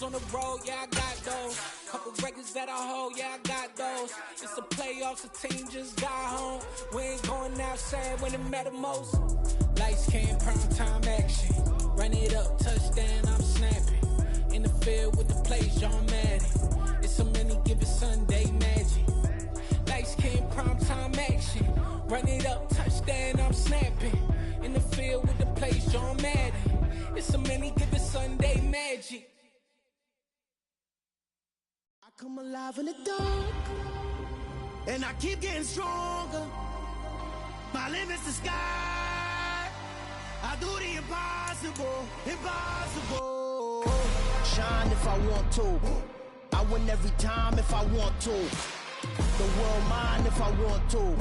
on the road, yeah, I got those. Couple records that I hold, yeah, I got those. It's the playoffs, the team just got home. We ain't going outside when it matter most. Lights came, prime time action. Run it up, touchdown, I'm snapping. In the field with the plays, John Madden. It's so many, give it Sunday magic. Lights came, prime time action. Run it up, touchdown, I'm snapping. In the field with the plays, John Madden. It's so many, give it Sunday magic. I come alive in the dark, and I keep getting stronger. My limit's the sky. I do the impossible, impossible. Shine if I want to. I win every time if I want to. The world mine if I want to.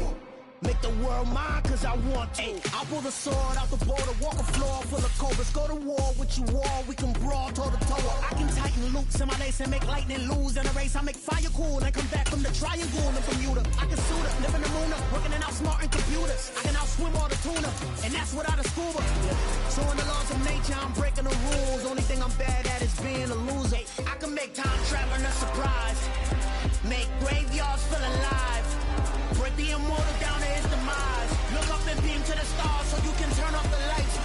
Make the world mine cause I want to. I pull the sword out the border, walk a floor full of cobras. Go to war with you all, we can brawl toe to toe. I can tighten loops in my lace and make lightning lose. In a race, I make fire cool and come back from the triangle in Bermuda. I can suit up, live in the moon, working and outsmarting computers. I can outswim all the tuna, and that's without a scuba. So in the laws of nature, I'm breaking the rules. Only thing I'm bad at is being a loser. I can make time traveling a surprise. Make graveyards feel alive. Break the immortal down to his demise. Look up and beam to the stars so you can turn off the lights.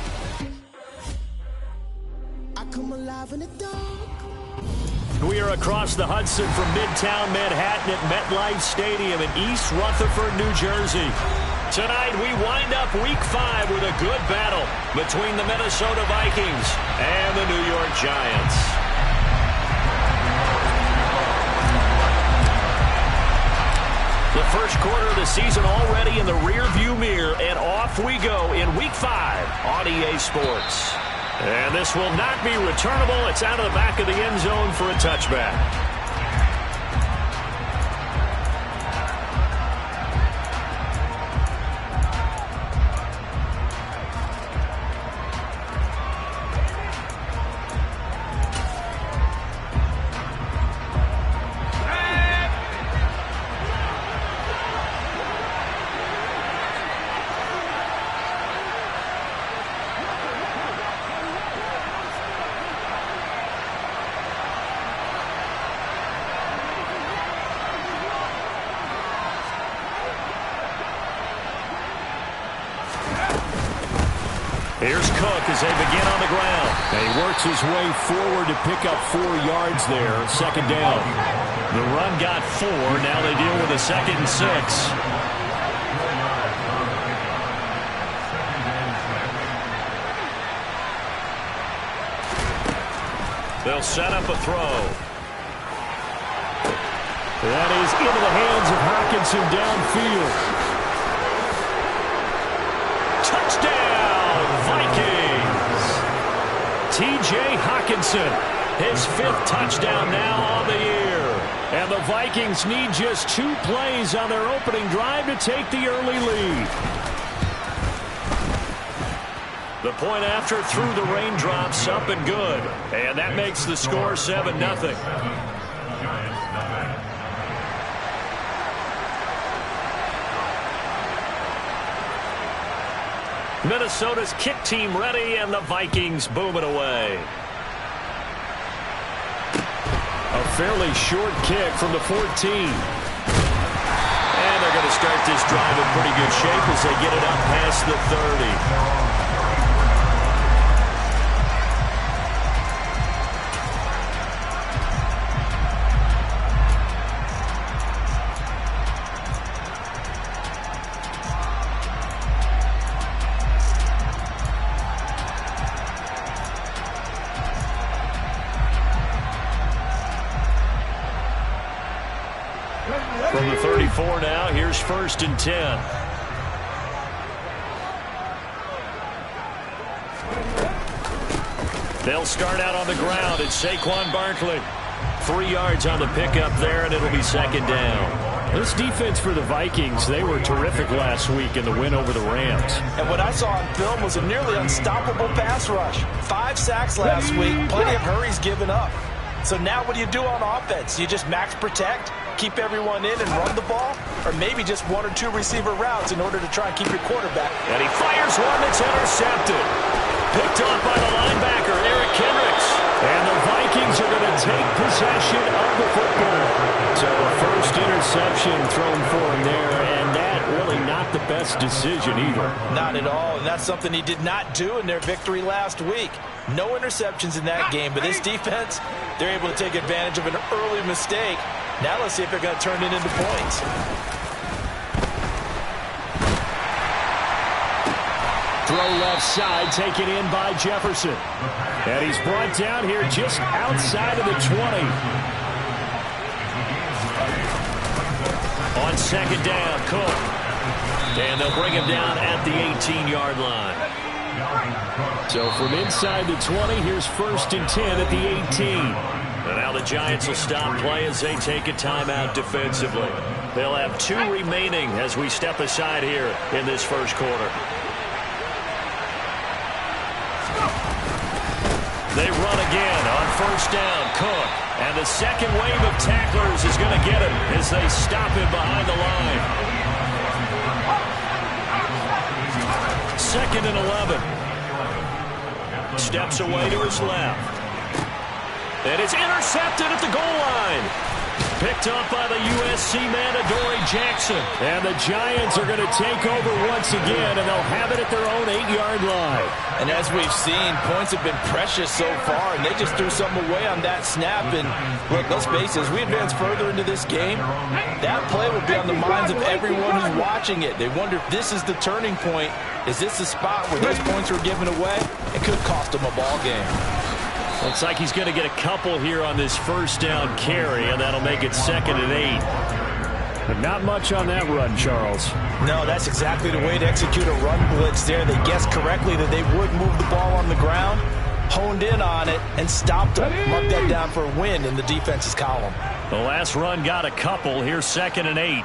I come alive in the dark. We are across the Hudson from Midtown Manhattan at MetLife Stadium in East Rutherford, New Jersey. Tonight we wind up Week 5 with a good battle between the Minnesota Vikings and the New York Giants. The first quarter of the season already in the rearview mirror, and off we go in Week 5 on EA Sports. And this will not be returnable. It's out of the back of the end zone for a touchback. Here's Cook as they begin on the ground. And he works his way forward to pick up 4 yards there. Second down. The run got 4. Now they deal with a 2nd and 6. They'll set up a throw. That is into the hands of Hockenson downfield. Vikings. T.J. Hockenson, his 5th touchdown now on the year. And the Vikings need just 2 plays on their opening drive to take the early lead. The point after through the raindrops, up and good. And that makes the score 7-0. Minnesota's kick team ready, and the Vikings boom it away. A fairly short kick from the 14. And they're going to start this drive in pretty good shape as they get it up past the 30. From the 34 now, here's 1st and 10. They'll start out on the ground. It's Saquon Barkley. 3 yards on the pickup there, and it'll be 2nd down. This defense for the Vikings, they were terrific last week in the win over the Rams. And what I saw on film was a nearly unstoppable pass rush. 5 sacks last week, plenty of hurries given up. So now what do you do on offense? You just max protect, keep everyone in and run the ball, or maybe just 1 or 2 receiver routes in order to try and keep your quarterback. And he fires one that's intercepted. Picked off by the linebacker, Eric Kendricks. And the Vikings are going to possession of the football. So a first interception thrown for him there, and that really not the best decision either. Not at all, and that's something he did not do in their victory last week. No interceptions in that game, but this defense, they're able to take advantage of an early mistake. Now let's see if they're going to turn it into points. Throw left side, taken in by Jefferson. And he's brought down here just outside of the 20. On second down, Cook. And they'll bring him down at the 18-yard line. So from inside the 20, here's 1st and 10 at the 18. And now the Giants will stop play as they take a timeout defensively. They'll have 2 remaining as we step aside here in this first quarter. They run again on 1st down, Cook. And the second wave of tacklers is going to get him as they stop him behind the line. 2nd and 11. Steps away to his left. And it's intercepted at the goal line. Picked up by the USC man, Adoree Jackson. And the Giants are going to take over once again, and they'll have it at their own 8-yard line. And as we've seen, points have been precious so far, and they just threw something away on that snap. And look, let's face it, as we advance further into this game, that play will be on the minds of everyone who's watching it. They wonder if this is the turning point. Is this the spot where those points were given away? It could cost them a ball game. Looks like he's going to get a couple here on this 1st down carry, and that'll make it 2nd and 8. But not much on that run, Charles. No, that's exactly the way to execute a run blitz there. They guessed correctly that they would move the ball on the ground, honed in on it, and stopped them. Mark that down for a win in the defense's column. The last run got a couple. Here's 2nd and 8.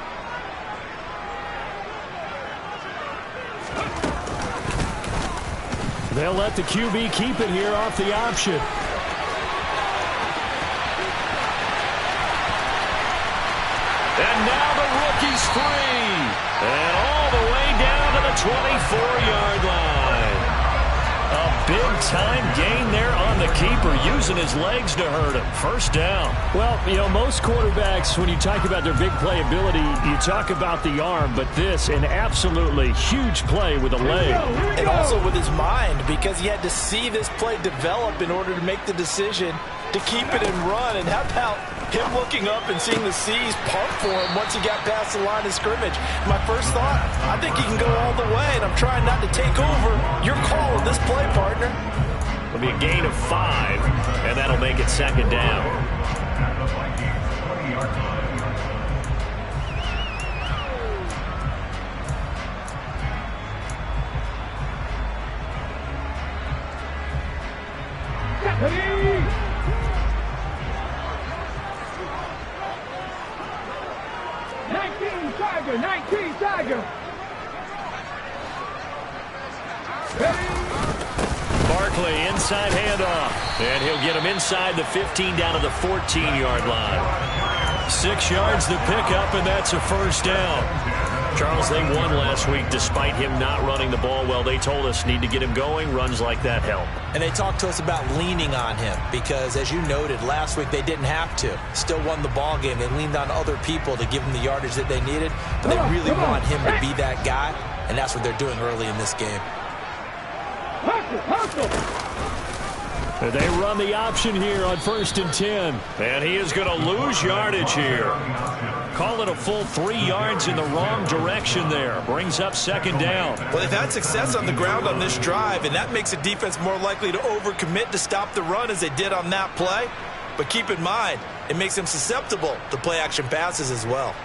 They'll let the QB keep it here off the option. And now the rookie's free. And all the way down to the 24-yard line. A big-time gain there on the keeper, using his legs to hurt him. 1st down. Well, you know, most quarterbacks, when you talk about their big playability, you talk about the arm, but this, an absolutely huge play with a leg. And also with his mind, because he had to see this play develop in order to make the decision to keep it and run. And how about him looking up and seeing the C's pump for him once he got past the line of scrimmage? My first thought, I think he can go all the way, and I'm trying not to take over. Your call on this play, partner. It'll be a gain of 5, and that'll make it 2nd down. Barkley, inside handoff. And he'll get him inside the 15 down to the 14-yard line. 6 yards to pick up, and that's a 1st down. Charles, they won last week despite him not running the ball well. They told us need to get him going. Runs like that help. And they talked to us about leaning on him because, as you noted, last week they didn't have to. Still won the ball game. They leaned on other people to give them the yardage that they needed. But they really want him to be that guy, and that's what they're doing early in this game. They run the option here on 1st and 10. And he is going to lose yardage here. Call it a full 3 yards in the wrong direction there. Brings up 2nd down. Well, they've had success on the ground on this drive, and that makes the defense more likely to overcommit to stop the run as they did on that play. But keep in mind, it makes them susceptible to play-action passes as well.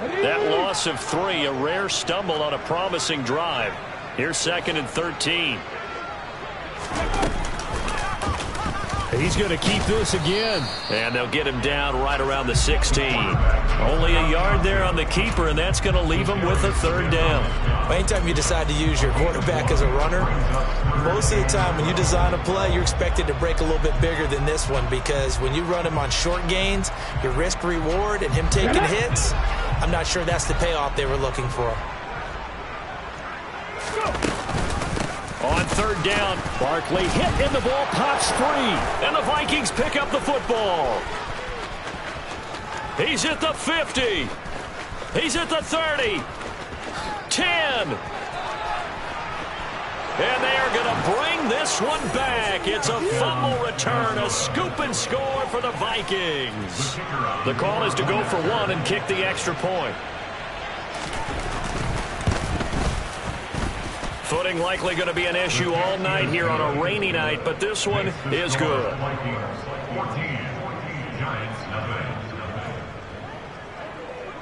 That loss of 3, a rare stumble on a promising drive. Here's 2nd and 13. He's going to keep this again. And they'll get him down right around the 16. Only a yard there on the keeper, and that's going to leave him with a 3rd down. Well, anytime you decide to use your quarterback as a runner, most of the time when you design a play, you're expected to break a little bit bigger than this one, because when you run him on short gains, your risk-reward and him taking hits, I'm not sure that's the payoff they were looking for. On third down, Barkley hit and the ball pops free. And the Vikings pick up the football. He's at the 50. He's at the 30. 10. And they are going to bring this one back. It's a fumble return, a scoop and score for the Vikings. The call is to go for one and kick the extra point. Footing likely going to be an issue all night here on a rainy night, but this one is good.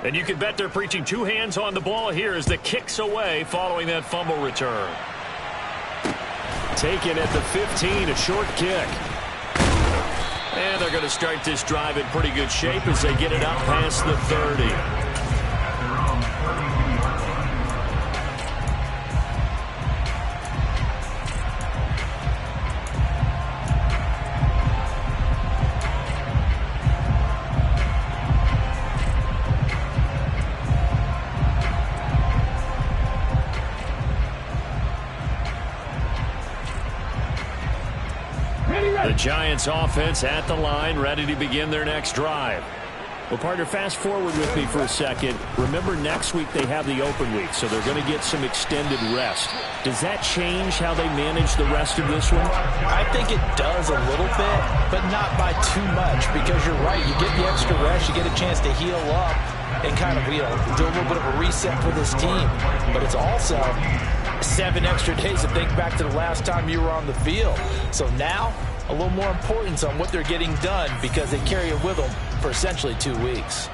And you can bet they're preaching two hands on the ball here as the kick's away following that fumble return. Taken at the 15, a short kick. And they're going to start this drive in pretty good shape as they get it up past the 30. The Giants offense at the line, ready to begin their next drive. Well, partner, fast forward with me for a second. Remember, next week they have the open week, so they're going to get some extended rest. Does that change how they manage the rest of this one? I think it does a little bit, but not by too much, because you're right. You get the extra rest, you get a chance to heal up and kind of, do a little bit of a reset for this team. But it's also 7 extra days to think back to the last time you were on the field. So now, a little more importance on what they're getting done because they carry it with them for essentially 2 weeks.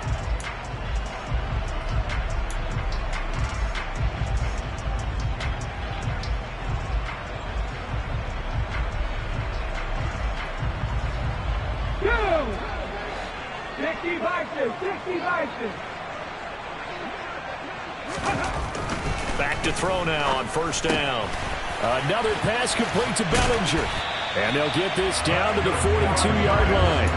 Back to throw now on first down. Another pass complete to Bellinger. And they'll get this down to the 42-yard line.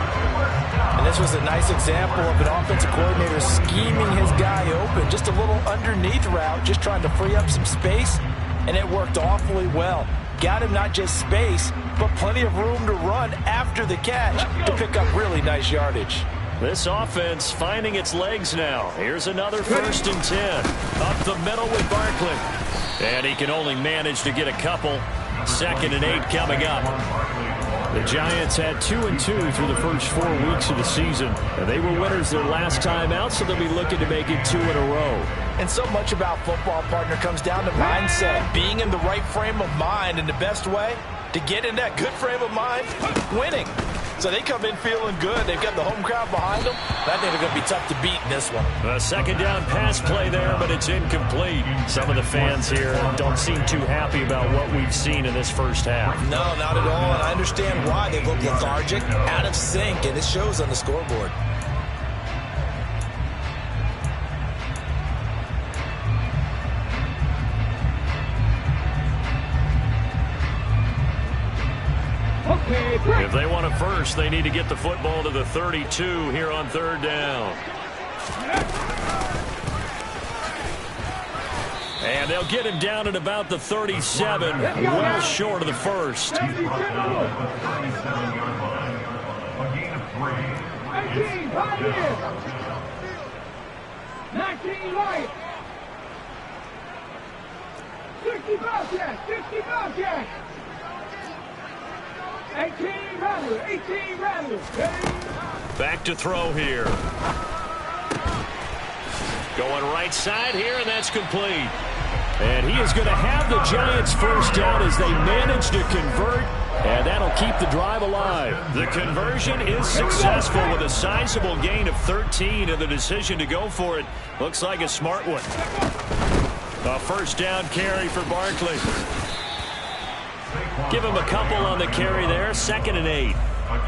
And this was a nice example of an offensive coordinator scheming his guy open. Just a little underneath route, just trying to free up some space. And it worked awfully well. Got him not just space, but plenty of room to run after the catch to pick up really nice yardage. This offense finding its legs now. Here's another 1st and 10. Up the middle with Barkley. And he can only manage to get a couple. 2nd and 8 coming up. The Giants had 2-2 through the first 4 weeks of the season. And they were winners their last time out, so they'll be looking to make it 2 in a row. And so much about football, partner, comes down to mindset. Being in the right frame of mind, and the best way to get in that good frame of mind, winning. So they come in feeling good. They've got the home crowd behind them. I think they're going to be tough to beat in this one. A 2nd down pass play there, but it's incomplete. Some of the fans here don't seem too happy about what we've seen in this first half. No, not at all. And I understand why. They look lethargic, out of sync, and it shows on the scoreboard. If they want a first, they need to get the football to the 32 here on 3rd down. And they'll get him down at about the 37, well short of the first. 18 right here. 19 right. 65 jack, 65 jack. 18 rattlers. Back to throw here. Going right side here, and that's complete. And he is going to have the Giants first down as they manage to convert, and that'll keep the drive alive. The conversion is successful with a sizable gain of 13, and the decision to go for it looks like a smart one. A 1st down carry for Barkley. Give him a couple on the carry there. 2nd and 8.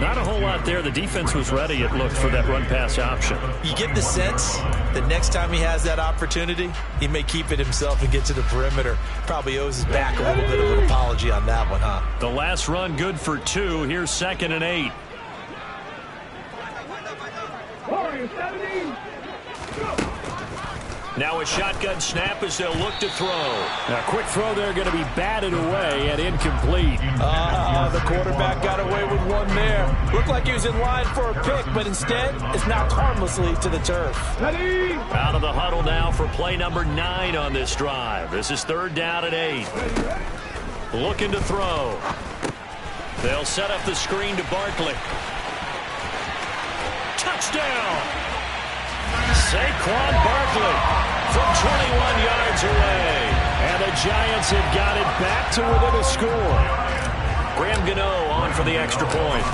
Not a whole lot there. The defense was ready, it looked, for that run-pass option. You get the sense that next time he has that opportunity, he may keep it himself and get to the perimeter. Probably owes his back a little bit of an apology on that one, huh? The last run good for 2. Here's 2nd and 8. Now a shotgun snap as they'll look to throw. Now, quick throw there going to be batted away and incomplete. The quarterback got away with one there. Looked like he was in line for a pick, but instead it's knocked harmlessly to the turf. Ready? Out of the huddle now for play number 9 on this drive. This is 3rd down and 8. Looking to throw. They'll set up the screen to Barkley. Touchdown! Saquon Barkley from 21 yards away. And the Giants have got it back to within a score. Graham Gano on for the extra point.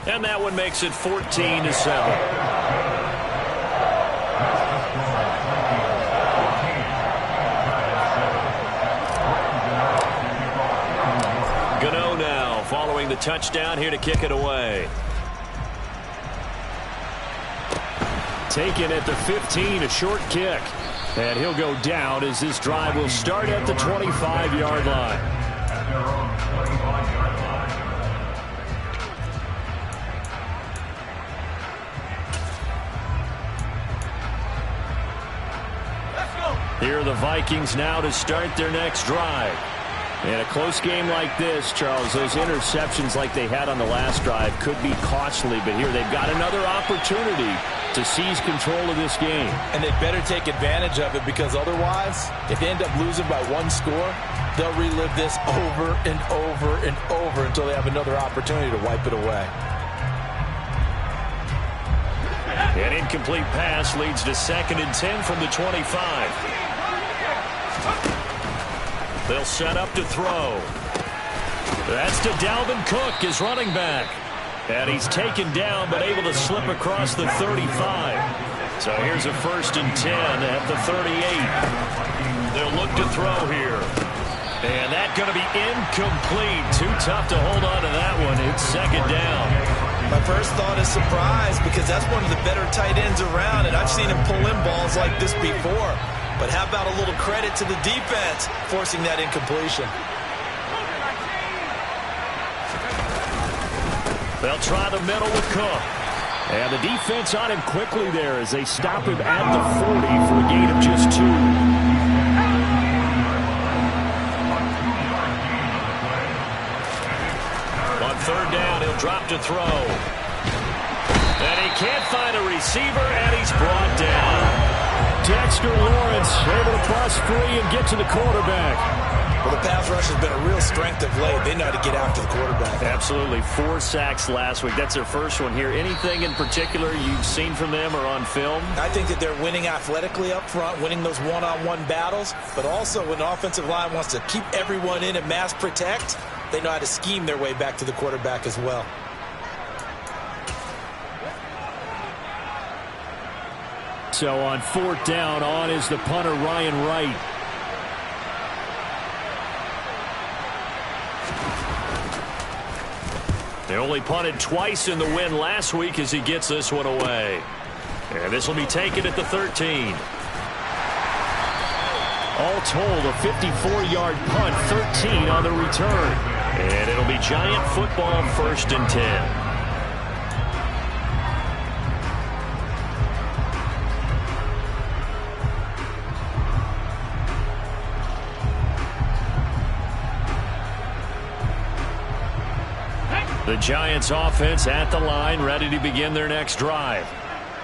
And that one makes it 14-7. Gano now following the touchdown here to kick it away. Taken at the 15, a short kick. And he'll go down as this drive will start at the 25-yard line. Here are the Vikings now to start their next drive. In a close game like this, Charles, those interceptions like they had on the last drive could be costly, but here they've got another opportunity to seize control of this game. And they better take advantage of it, because otherwise, if they end up losing by 1 score, they'll relive this over and over and over until they have another opportunity to wipe it away. An incomplete pass leads to 2nd and 10 from the 25. They'll set up to throw. That's to Dalvin Cook, his running back. And he's taken down, but able to slip across the 35. So here's a 1st and 10 at the 38. They'll look to throw here. And that's going to be incomplete. Too tough to hold on to that one. It's 2nd down. My first thought is surprise, because that's one of the better tight ends around, and I've seen him pull in balls like this before. But how about a little credit to the defense forcing that incompletion? They'll try the middle with Cook. And the defense on him quickly there as they stop him at the 40 for a gain of just 2. On 3rd down, he'll drop to throw. And he can't find a receiver, and he's brought down. Dexter Lawrence able to bust free and get to the quarterback. Well, the pass rush has been a real strength of late. They know how to get after the quarterback. Absolutely. 4 sacks last week. That's their first one here. Anything in particular you've seen from them or on film? I think that they're winning athletically up front, winning those one-on-one battles, but also when the offensive line wants to keep everyone in and mass protect, they know how to scheme their way back to the quarterback as well. So on 4th down, on is the punter, Ryan Wright. They only punted twice in the win last week as he gets this one away. And this will be taken at the 13. All told, a 54-yard punt, 13 on the return. And it'll be Giant football, 1st and 10. The Giants offense at the line, ready to begin their next drive.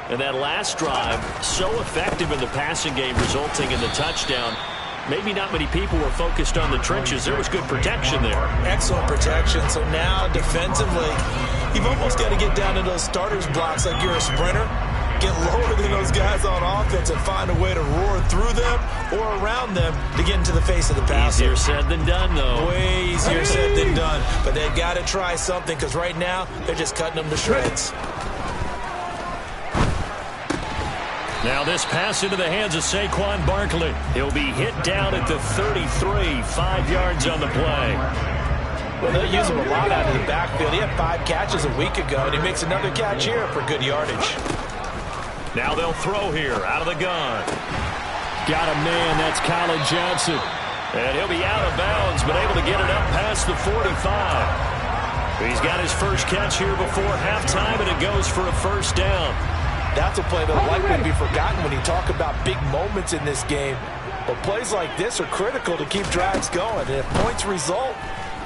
And that last drive, so effective in the passing game, resulting in the touchdown. Maybe not many people were focused on the trenches. There was good protection there. Excellent protection. So now defensively, you've almost got to get down to those starters blocks like you're a sprinter. Get lower than those guys on offense and find a way to roar through them or around them to get into the face of the passer. Easier said than done, though. Way easier said than done. But they've got to try something, because right now they're just cutting them to shreds. Now this pass into the hands of Saquon Barkley. He'll be hit down at the 33, 5 yards on the play. Well, they'll use him a lot out of the backfield. He had 5 catches a week ago, and he makes another catch here for good yardage. Now they'll throw here out of the gun. Got a man, that's Colin Johnson. And he'll be out of bounds, but able to get it up past the 45. He's got his first catch here before halftime, and it goes for a 1st down. That's a play that'll likely be forgotten when you talk about big moments in this game. But plays like this are critical to keep drives going. And if points result,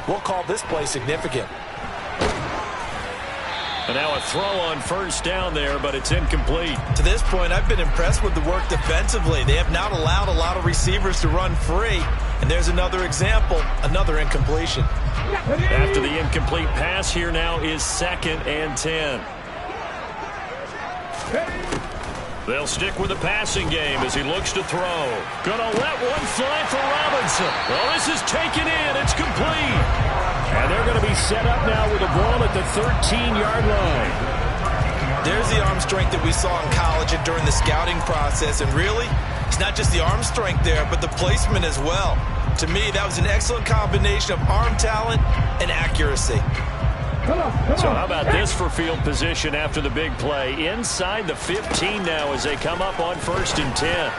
we'll call this play significant. And now a throw on first down there, but it's incomplete. To this point, I've been impressed with the work defensively. They have not allowed a lot of receivers to run free. And there's another example, another incompletion. After the incomplete pass, here now is 2nd and 10. They'll stick with the passing game as he looks to throw. Gonna let one fly for Robinson. Well, this is taken in. It's complete. And they're going to be set up now with the ball at the 13-yard line. There's the arm strength that we saw in college and during the scouting process. And really, it's not just the arm strength there, but the placement as well. To me, that was an excellent combination of arm talent and accuracy. So how about this for field position after the big play? Inside the 15 now as they come up on 1st and 10.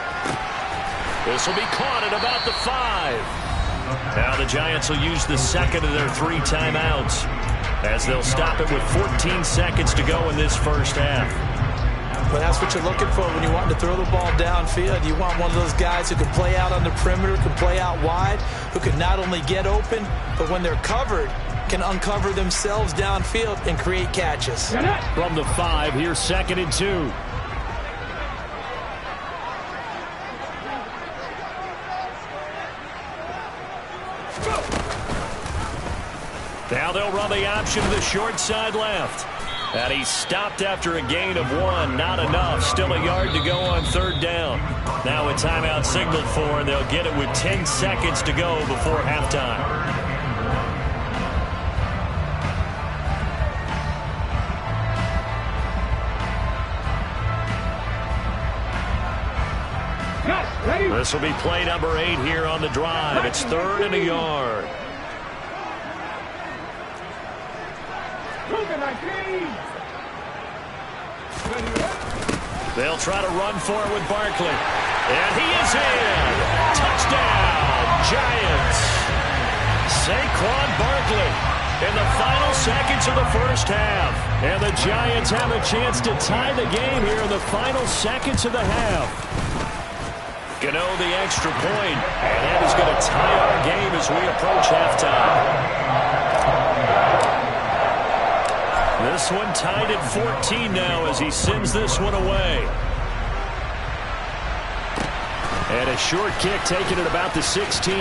This will be caught at about the 5. Now the Giants will use the second of their 3 timeouts as they'll stop it with 14 seconds to go in this first half. Well, that's what you're looking for when you want to throw the ball downfield. You want one of those guys who can play out on the perimeter, can play out wide, who can not only get open, but when they're covered, can uncover themselves downfield and create catches. From the 5, here's 2nd and 2. Now they'll run the option to the short side left. And he's stopped after a gain of 1. Not enough. Still a yard to go on 3rd down. Now a timeout signaled for, and they'll get it with 10 seconds to go before halftime. This will be play number 8 here on the drive. It's 3rd and a yard. They'll try to run for it with Barkley. And he is in. Touchdown, Giants. Saquon Barkley in the final seconds of the first half. And the Giants have a chance to tie the game here in the final seconds of the half. Gano the extra point, and that is going to tie our game as we approach halftime. This one tied at 14 now as he sends this one away. And a short kick taken at about the 16.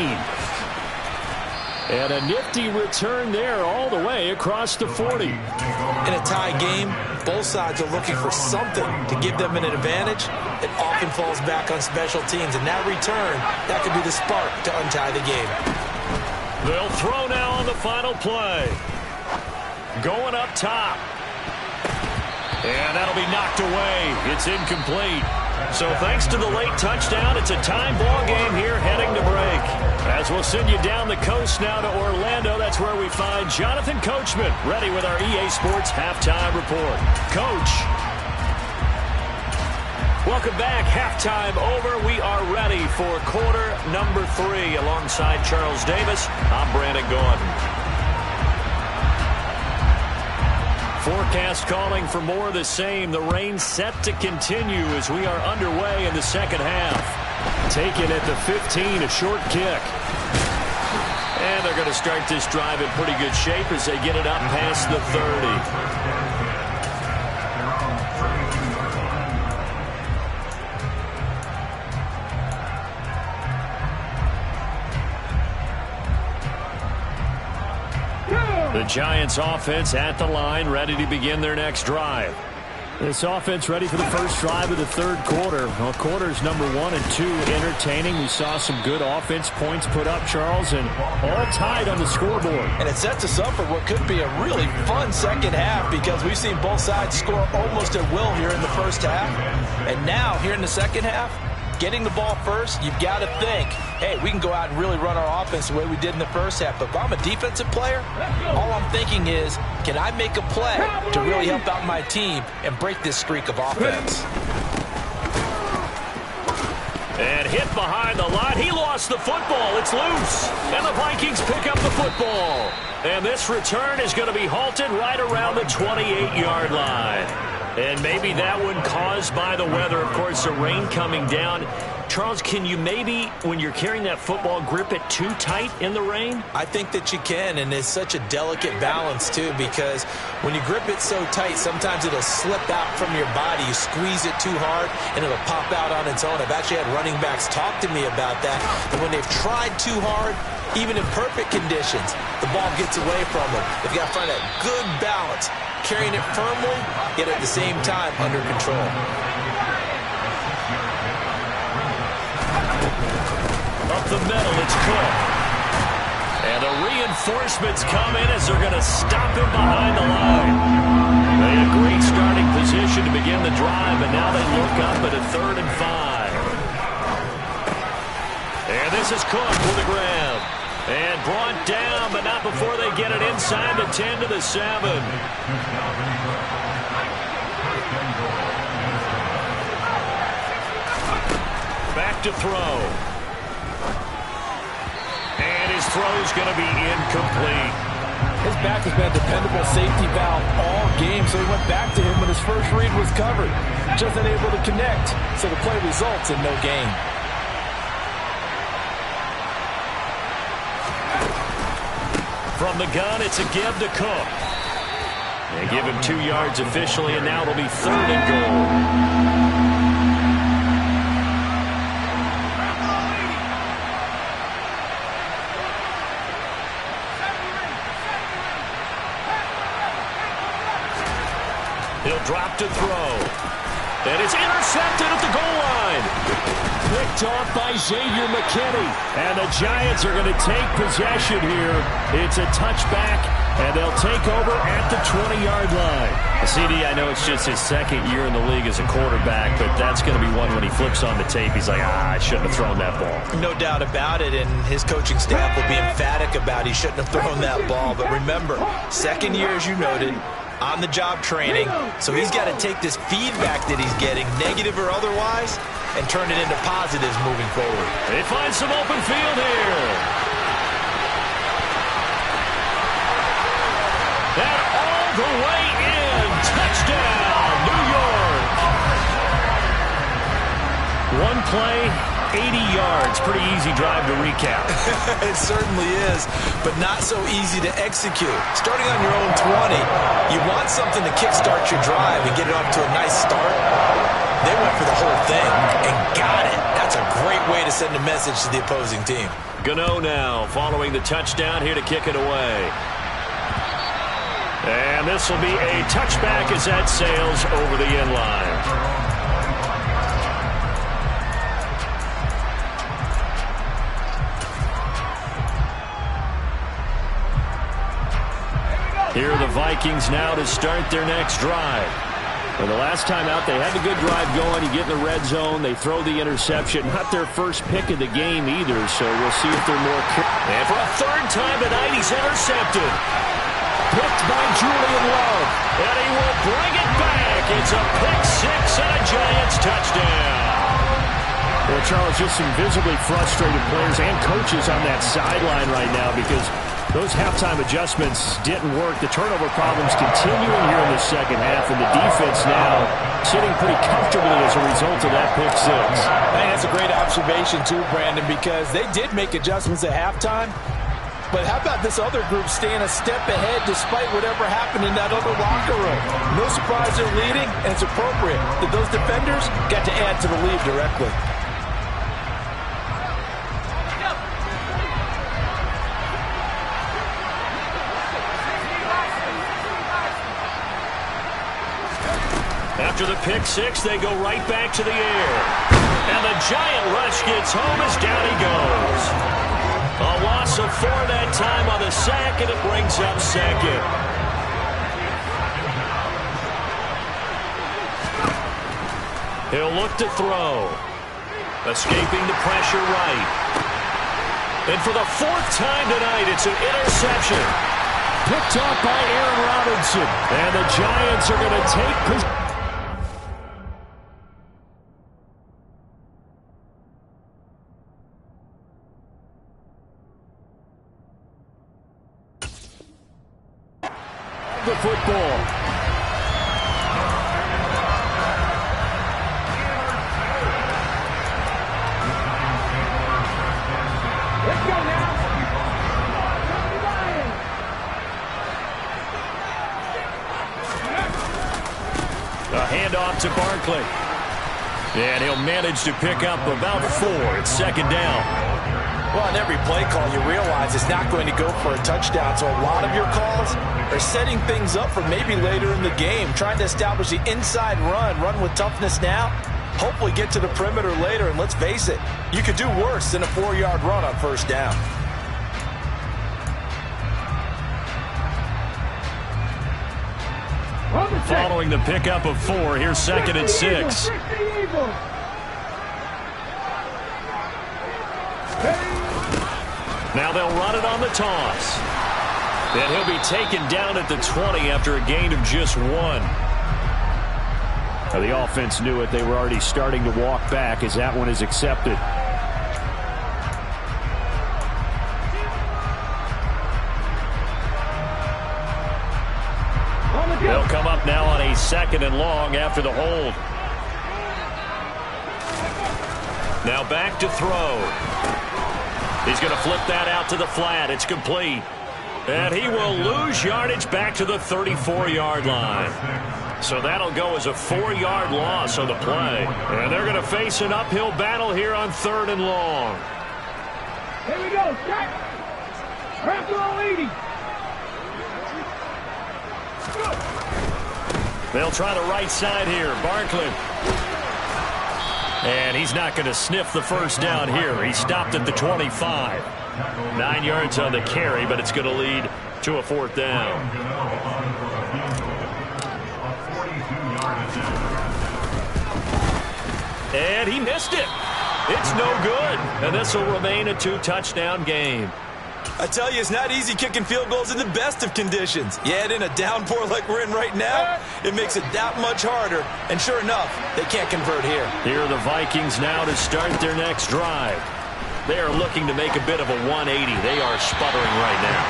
And a nifty return there all the way across the 40. In a tie game, both sides are looking for something to give them an advantage. It often falls back on special teams, and that return, that could be the spark to untie the game. They'll throw now on the final play. Going up top. And that'll be knocked away. It's incomplete. So thanks to the late touchdown, it's a time ball game here heading to break. As we'll send you down the coast now to Orlando, that's where we find Jonathan Coachman ready with our EA Sports Halftime Report. Coach. Welcome back. Halftime over. We are ready for quarter number 3 alongside Charles Davis. I'm Brandon Gordon. Forecast calling for more of the same. The rain set to continue as we are underway in the second half. Taken at the 15, a short kick. And they're going to start this drive in pretty good shape as they get it up past the 30. The Giants offense at the line, ready to begin their next drive. This offense ready for the first drive of the third quarter. Well, quarters number 1 and 2 entertaining. We saw some good offense points put up, Charles, and all tied on the scoreboard. And it sets us up for what could be a really fun second half because we've seen both sides score almost at will here in the first half. And now, here in the second half, getting the ball first, you've got to think, hey, we can go out and really run our offense the way we did in the first half. But if I'm a defensive player, all I'm thinking is, can I make a play to really help out my team and break this streak of offense? And hit behind the line. He lost the football. It's loose. And the Vikings pick up the football. And this return is going to be halted right around the 28-yard line. And maybe that one caused by the weather. Of course, the rain coming down. Charles, can you maybe, when you're carrying that football, grip it too tight in the rain? I think that you can, and it's such a delicate balance, too, because when you grip it so tight, sometimes it'll slip out from your body. You squeeze it too hard, and it'll pop out on its own. I've actually had running backs talk to me about that, and when they've tried too hard, even in perfect conditions, the ball gets away from them. They've got to find that good balance, carrying it firmly, yet at the same time under control. Up the middle, it's Cook. And the reinforcements come in as they're going to stop him behind the line. They had a great starting position to begin the drive, and now they look up at a 3rd and 5. And this is Cook with the grab. And brought down, but not before they get it inside the 10 to the 7. Back to throw. And his throw's going to be incomplete. His back has been a dependable safety valve all game, so he went back to him when his first read was covered. Just unable to connect, so the play results in no gain. From the gun, it's a give to Cook. They give him 2 yards officially, and now it'll be 3rd and goal. He'll drop to throw. And it's intercepted at the goal line. Picked off by Xavier McKinney. And the Giants are going to take possession here. It's a touchback, and they'll take over at the 20-yard line. CD, I know it's just his 2nd year in the league as a quarterback, but that's going to be one when he flips on the tape. He's like, I shouldn't have thrown that ball. No doubt about it, and his coaching staff will be emphatic about he shouldn't have thrown that ball. But remember, 2nd year, as you noted, on-the-job training, so he's got to take this feedback that he's getting, negative or otherwise, and turn it into positives moving forward. They find some open field here. And all the way in. Touchdown, New York. One play, 80 yards. Pretty easy drive to recap. It certainly is, but not so easy to execute. Starting on your own 20, you want something to kickstart your drive and get it off to a nice start. They went for the whole thing and got it. That's a great way to send a message to the opposing team. Gano now following the touchdown here to kick it away. And this will be a touchback as that sails over the end line. Here are the Vikings now to start their next drive. Well, the last time out, they had a good drive going. You get in the red zone. They throw the interception. Not their first pick of the game either, so we'll see if they're more... And for a 3rd time tonight, he's intercepted. Picked by Julian Love. And he will bring it back. It's a pick 6 and a Giants touchdown. Well, Charles, just some visibly frustrated players and coaches on that sideline right now because those halftime adjustments didn't work. The turnover problems continuing here in the 2nd half, and the defense now sitting pretty comfortably as a result of that pick 6. I think that's a great observation too, Brandon, because they did make adjustments at halftime. But how about this other group staying a step ahead despite whatever happened in that other locker room? No surprise they're leading, and it's appropriate that those defenders got to add to the lead directly. After the pick 6, they go right back to the air. And the giant rush gets home as down he goes. A loss of 4 that time on the sack, and it brings up 2nd. He'll look to throw. Escaping the pressure right. And for the 4th time tonight, it's an interception. Picked off by Aaron Robinson. And the Giants are going to take possession. The football. out to Barkley. And he'll manage to pick up about 4. It's second down. Well, on every play call, you realize it's not going to go for a touchdown. So a lot of your calls are setting things up for maybe later in the game, trying to establish the inside run with toughness now, hopefully get to the perimeter later. And let's face it, you could do worse than a 4-yard run on first down. Following the pickup of 4, here's second and 6. Now they'll run it on the toss. And he'll be taken down at the 20 after a gain of just 1. Now the offense knew it. They were already starting to walk back as that one is accepted. They'll come up now on a 2nd and long after the hold. Now back to throw. He's going to flip that out to the flat. It's complete. And he will lose yardage back to the 34-yard line. So that'll go as a 4-yard loss on the play. And they're going to face an uphill battle here on 3rd and long. Here we go, Jack. Wrap on 80. They'll try the right side here. Barkley. And he's not going to sniff the first down here. He stopped at the 25. 9 yards on the carry, but it's going to lead to a 4th down. And he missed it. It's no good. And this will remain a 2-touchdown game. I tell you, it's not easy kicking field goals in the best of conditions. You add in a downpour like we're in right now, it makes it that much harder. And sure enough, they can't convert here. Here are the Vikings now to start their next drive. They are looking to make a bit of a 180. They are sputtering right now.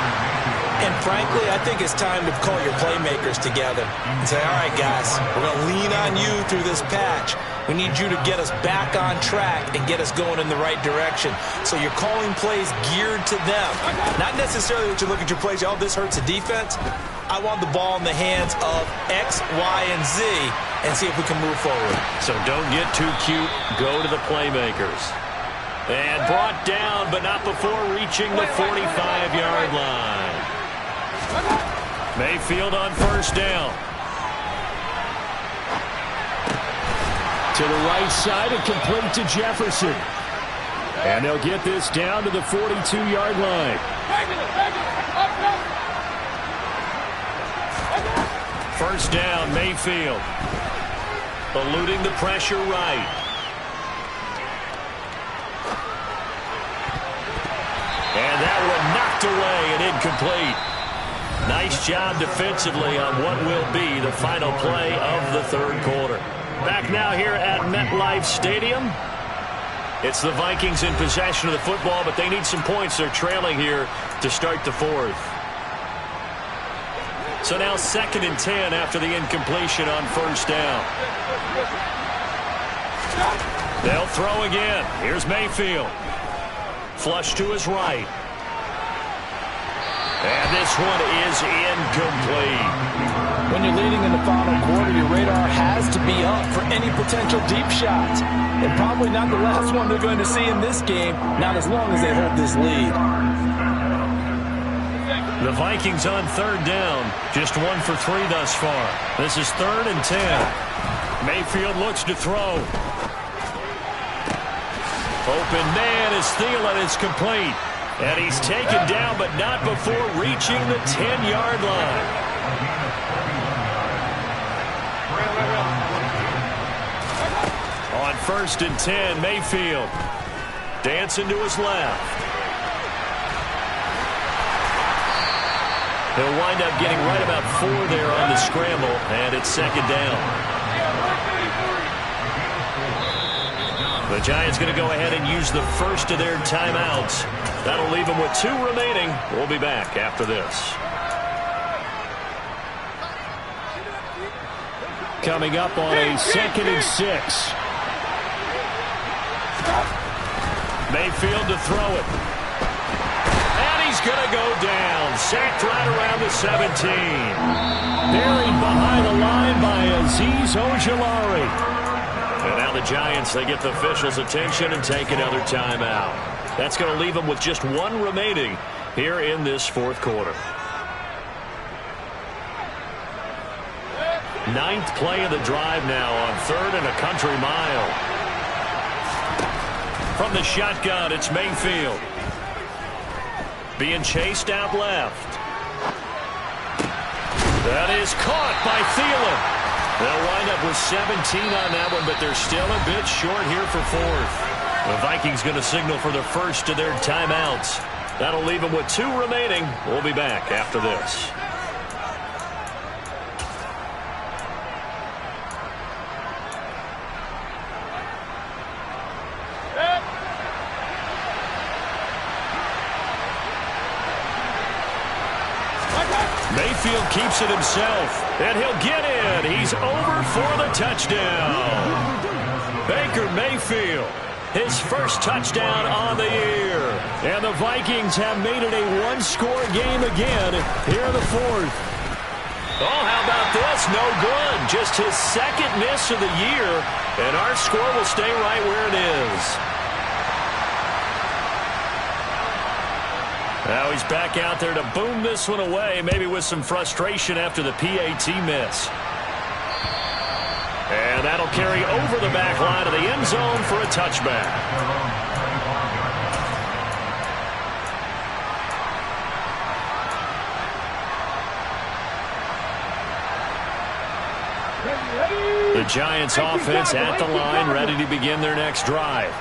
And frankly, I think it's time to call your playmakers together and say, all right, guys, we're going to lean on you through this patch. We need you to get us back on track and get us going in the right direction. So you're calling plays geared to them. Not necessarily that you look at your plays, oh, this hurts the defense. I want the ball in the hands of X, Y, and Z and see if we can move forward. So don't get too cute. Go to the playmakers. And brought down, but not before reaching the 45-yard line. Mayfield on first down. To the right side and complete to Jefferson. And they'll get this down to the 42-yard line. First down, Mayfield. Eluding the pressure right. And that one knocked away and incomplete. Nice job defensively on what will be the final play of the 3rd quarter. Back now here at MetLife Stadium. It's the Vikings in possession of the football, but they need some points. They're trailing here to start the 4th. So now 2nd and 10 after the incompletion on first down. They'll throw again. Here's Mayfield. Flush to his right. And this one is incomplete. When you're leading in the final quarter, your radar has to be up for any potential deep shots. And probably not the last one they're going to see in this game, not as long as they hold this lead. The Vikings on 3rd down, just 1 for 3 thus far. This is 3rd and 10. Mayfield looks to throw. Open man is Thielen. It's complete. And he's taken down, but not before reaching the 10-yard line. On 1st and 10, Mayfield dancing to his left. He'll wind up getting right about 4 there on the scramble, and it's 2nd down. The Giants going to go ahead and use the first of their timeouts. That'll leave them with 2 remaining. We'll be back after this. Coming up on a 2nd and 6. Mayfield to throw it. And he's going to go down. sacked right around the 17. Buried behind the line by Azeez Ojulari. And now the Giants, they get the officials' attention and take another timeout. That's going to leave them with just one remaining here in this fourth quarter. Ninth play of the drive now on 3rd and a country mile. From the shotgun, it's Mayfield. Being chased out left. That is caught by Thielen. They'll wind up with 17 on that one, but they're still a bit short here for 4th. The Vikings going to signal for the first of their timeouts. That'll leave them with 2 remaining. We'll be back after this. Mayfield keeps it himself, and he'll get in. He's over for the touchdown. Baker Mayfield, his first touchdown on the year. And the Vikings have made it a one-score game again here in the 4th. Oh, how about this? No good. Just his second miss of the year, and our score will stay right where it is. Now he's back out there to boom this one away, maybe with some frustration after the PAT miss. And that'll carry over the back line of the end zone for a touchback. The Giants offense at the line, ready to begin their next drive.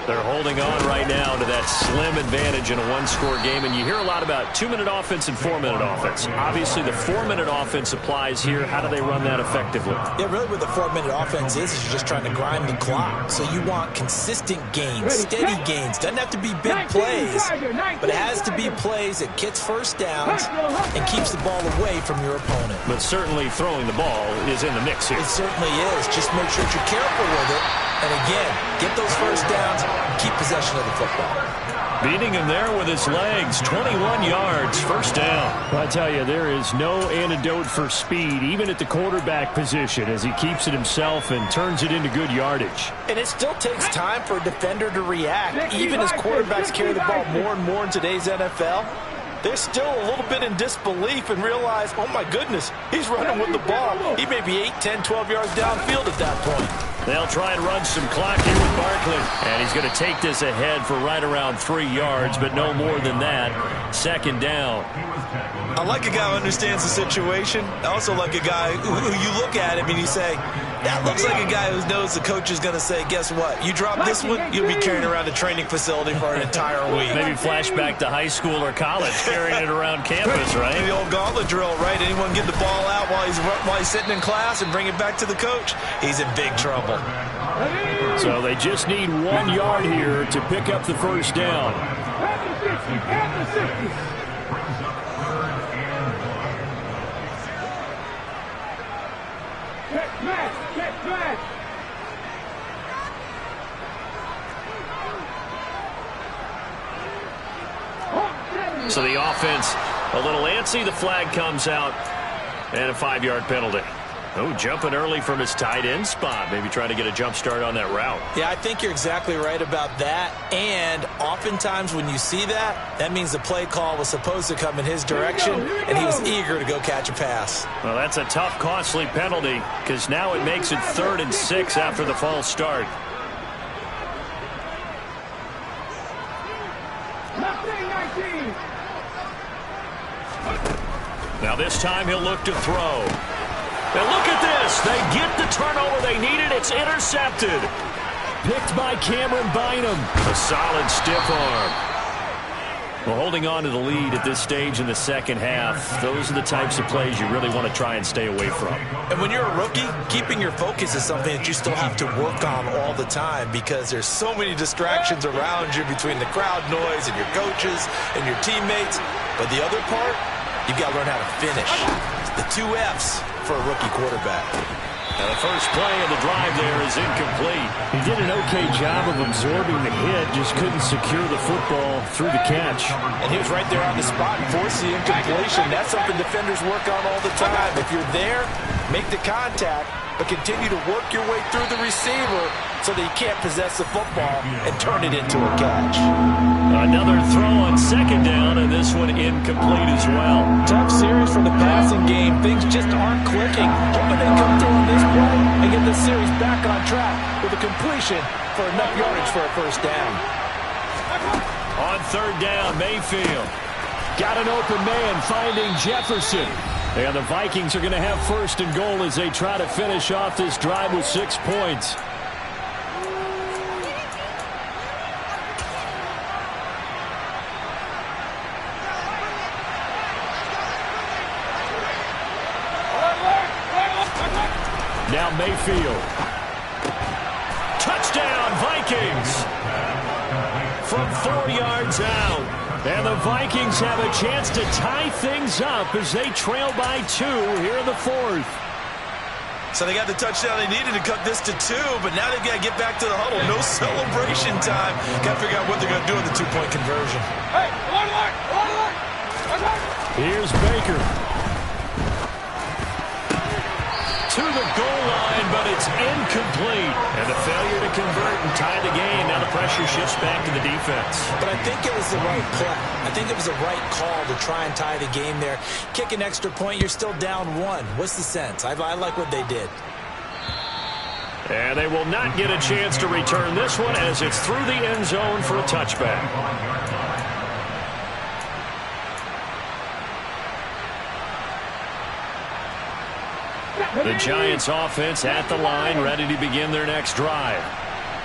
They're holding on right now to that slim advantage in a one-score game, and you hear a lot about 2-minute offense and 4-minute offense. Obviously, the 4-minute offense applies here. How do they run that effectively? Yeah, really what the 4-minute offense is you're just trying to grind the clock. So you want consistent gains, steady gains. Doesn't have to be big plays, but it has to be plays that gets first downs and keeps the ball away from your opponent. But certainly throwing the ball is in the mix here. It certainly is. Just make sure that you're careful with it. And again, get those first downs, keep possession of the football. Beating him there with his legs, 21 yards, first down. I tell you, there is no antidote for speed, even at the quarterback position, as he keeps it himself and turns it into good yardage. And it still takes time for a defender to react. Even as quarterbacks carry the ball more and more in today's NFL, they're still a little bit in disbelief and realize, oh my goodness, he's running with the ball. He may be 8, 10, 12 yards downfield at that point. They'll try and run some clock here with Barkley. And he's going to take this ahead for right around 3 yards, but no more than that. Second down. I like a guy who understands the situation. I also like a guy who you look at him and you say, that looks like a guy who knows the coach is going to say, guess what? You drop this one, you'll be carrying around a training facility for an entire week. Maybe flashback to high school or college, carrying it around campus, right? The old gauntlet drill, right? Anyone get the ball out while he's sitting in class and bring it back to the coach? He's in big trouble. So they just need 1 yard here to pick up the first down. So the offense a little antsy. The flag comes out and a 5-yard penalty. Oh, jumping early from his tight end spot. Maybe trying to get a jump start on that route. Yeah, I think you're exactly right about that. And oftentimes when you see that, that means the play call was supposed to come in his direction, and he was eager to go catch a pass. Well, that's a tough, costly penalty because now it makes it 3rd and 6 after the false start. Now this time he'll look to throw. And look at this. They get the turnover they needed. It's intercepted. Picked by Cameron Bynum. A solid stiff arm. Well, holding on to the lead at this stage in the second half, those are the types of plays you really want to try and stay away from. And when you're a rookie, keeping your focus is something that you still have to work on all the time because there's so many distractions around you between the crowd noise and your coaches and your teammates. But the other part, you've got to learn how to finish. The 2 F's for a rookie quarterback. And the first play of the drive there is incomplete. He did an okay job of absorbing the hit, just couldn't secure the football through the catch. And he was right there on the spot and forced the incompletion. That's something defenders work on all the time. If you're there, make the contact, but continue to work your way through the receiver so that he can't possess the football and turn it into a catch. Another throw on second down, and this one incomplete as well. Tough series for the passing game. Things just aren't clicking. Hoping they come through on this play and get the series back on track with a completion for enough yardage for a first down. On third down, Mayfield. Got an open man finding Jefferson. And the Vikings are going to have first and goal as they try to finish off this drive with 6 points. Now Mayfield. Touchdown, Vikings! From 4 yards out. And the Vikings have a chance to tie things up as they trail by 2 here in the fourth. So they got the touchdown they needed to cut this to 2, but now they've got to get back to the huddle. No celebration time. Got to figure out what they're going to do with the 2-point conversion. Hey, Here's Baker. To the goal line, but it's incomplete. And the failure to convert and tie the game. Now the pressure shifts back to the defense. But I think it was the right play. I think it was the right call to try and tie the game there. Kick an extra point, you're still down 1. What's the sense? I like what they did. And they will not get a chance to return this one as it's through the end zone for a touchback. The Giants offense at the line, ready to begin their next drive.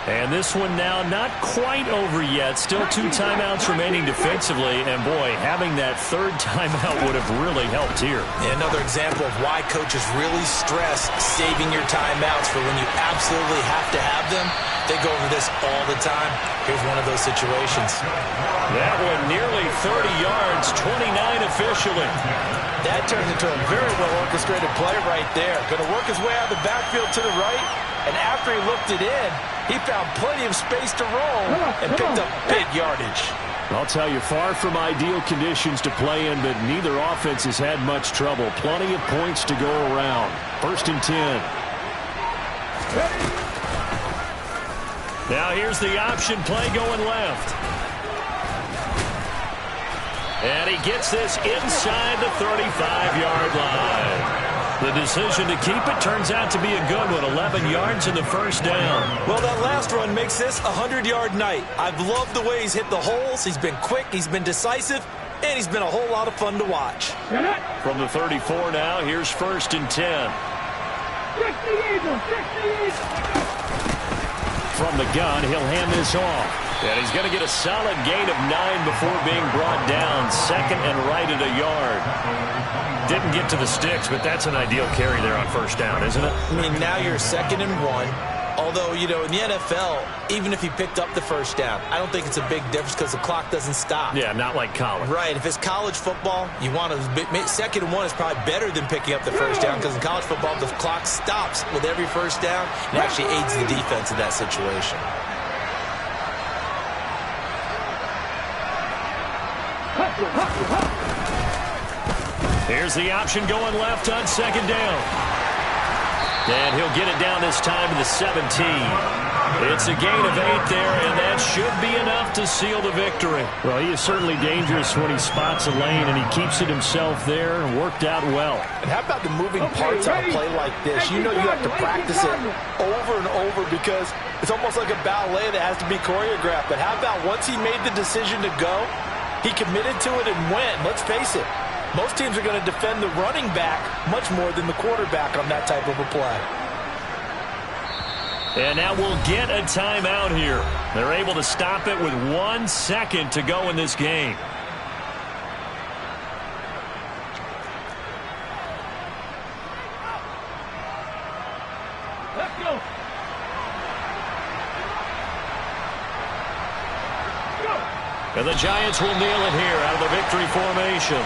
And this one now not quite over yet. Still 2 timeouts remaining defensively. And, boy, having that third timeout would have really helped here. Another example of why coaches really stress saving your timeouts for when you absolutely have to have them. They go over this all the time. Here's one of those situations. That one nearly 30 yards, 29 officially. That turns into a very well-orchestrated play right there. Going to work his way out of the backfield to the right. And after he looked it in, he found plenty of space to roll and picked up big yardage. I'll tell you, far from ideal conditions to play in, but neither offense has had much trouble. Plenty of points to go around. 1st and 10. Now here's the option play going left. And he gets this inside the 35-yard line. The decision to keep it turns out to be a good one. 11 yards in the first down. Well, that last run makes this a 100-yard night. I've loved the way he's hit the holes. He's been quick, he's been decisive, and he's been a whole lot of fun to watch. From the 34 now, here's 1st and 10. From the gun, he'll hand this off. And he's going to get a solid gain of 9 before being brought down. 2nd and right at a yard. Didn't get to the sticks, but that's an ideal carry there on 1st down, isn't it? I mean, now you're 2nd and 1. Although, you know, in the NFL, even if he picked up the 1st down, I don't think it's a big difference because the clock doesn't stop. Yeah, not like college. Right. If it's college football, you want to 2nd and 1 is probably better than picking up the 1st down because in college football, the clock stops with every 1st down and actually aids the defense in that situation. Here's the option going left on 2nd down. And he'll get it down this time to the 17. It's a gain of 8 there, and that should be enough to seal the victory. Well, he is certainly dangerous when he spots a lane, and he keeps it himself there and worked out well. And how about the moving parts on a play like this? You know you have to practice it over and over because it's almost like a ballet that has to be choreographed. But how about once he made the decision to go, he committed to it and went. Let's face it, most teams are going to defend the running back much more than the quarterback on that type of a play. And now we'll get a timeout here. They're able to stop it with 1 second to go in this game. Let's go. And the Giants will kneel it here out of the victory formation.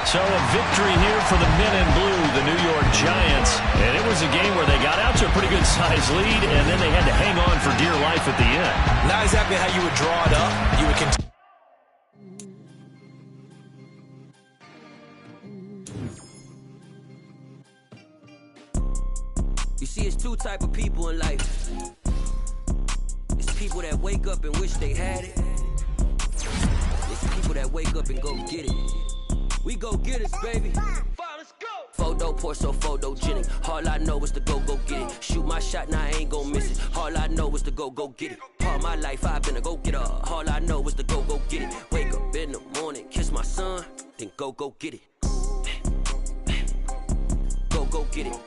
So a victory here for the men in blue, the New York Giants. And it was a game where they got out to a pretty good size lead, and then they had to hang on for dear life at the end. Not exactly how you would draw it up. You would continue. You see, it's two type of people in life. It's people that wake up and wish they had it. It's people that wake up and go get it. We go get it, baby. Let's go. Photo pour so photogenic. All I know is to go get it. Shoot my shot, now I ain't gon' miss it. All I know is to go get it. All my life I've been a go-getter. All I know is to go get it. Wake up in the morning, kiss my son, then go get it. Go get it.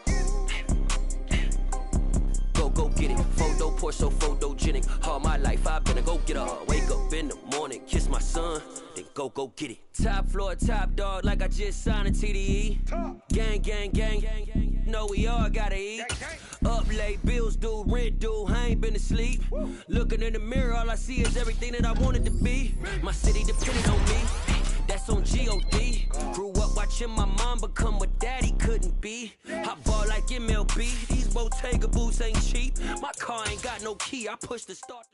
Go get it. Photo pour so photogenic. All my life I've been a go-getter. Wake up in the morning, kiss my son, then go get it. Top floor, top dog, like I just signed a TDE. Gang. Know we all gotta eat. Up late, bills due, rent due, I ain't been asleep. Looking in the mirror, all I see is everything that I wanted to be. My city depended on me. That's on G.O.D. Grew up watching my mom become what daddy couldn't be. I ball like MLB. These Bottega boots ain't cheap. My car ain't got no key. I push the start.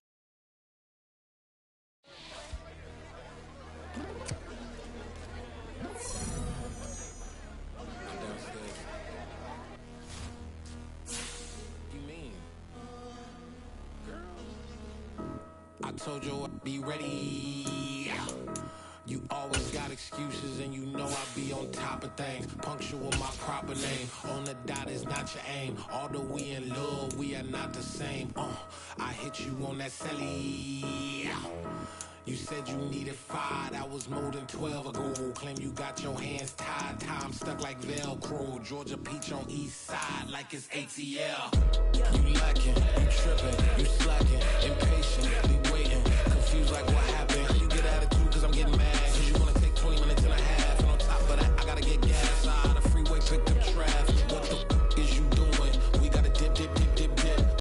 You mean? I told you I'd be ready. You always got excuses and you know I be on top of things. Punctual my proper name. On the dot is not your aim. Although we in love, we are not the same. I hit you on that celly. You said you needed 5, that was more than 12 ago. Claim you got your hands tied, time stuck like Velcro. Georgia Peach on east side like it's ATL. You lacking, you tripping, you slacking, impatiently waiting, confused like what happened.